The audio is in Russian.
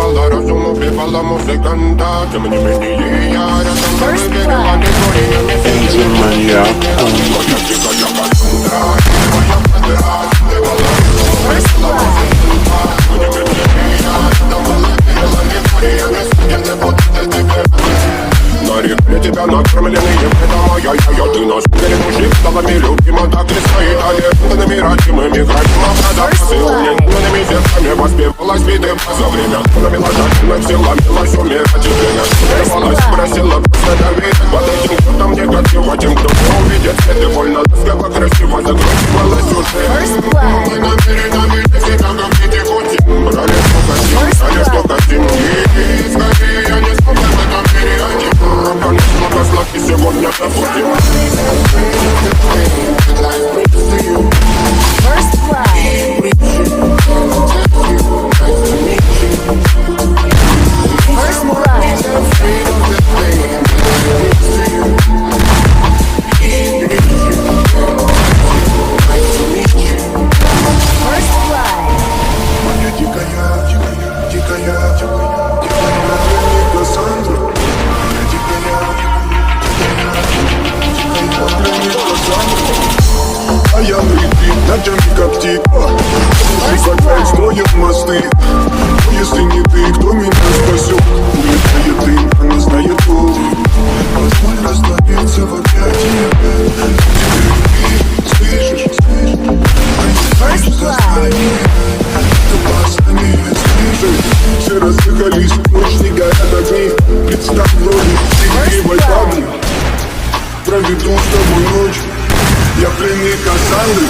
убивала разум, убивала музыканта. Тем не менее я рядом выбегала декориями. Маньяк. Твоя тихая кассандра, твоя подра, ты была музыканта. Тем не менее я рядом выбегала декориями. Судебный путь для тебя. На реке тебя накормленные, это моя я. Ты наш передушник, столами любима, так и стоит. Аллергенными родимыми, градима, продавцы. Умненными зерками воспевалась биты. За время тонами ложательных сил ломилась умирать и время. Сорвалась, просила просто давить. Под этим кто-то мне негатива, тем, кто не увидит свет. И больно тоскливо, красиво закрутилась уже. Мы намерены видеть себя, как дети коти. Брали столько семьи. Скорее я не смог в этом мире один. Конечно, козлаки сегодня забудем. First blood. First blood. Моя дикая, дикая, дикая, дикая Кассандра. Моя дикая, дикая Кассандра. А я летит, ночами коптит. Шикарно строит мосты. Но если не ты, кто меня спасет? Улетает дым, она знает пол. Позволь раствориться в объятиях. Слышишь? First blood. Все разыгрались, ночь не горят огни. Представь вроде игривой падли. Проведу с тобой ночь. Я пленник Кассандры.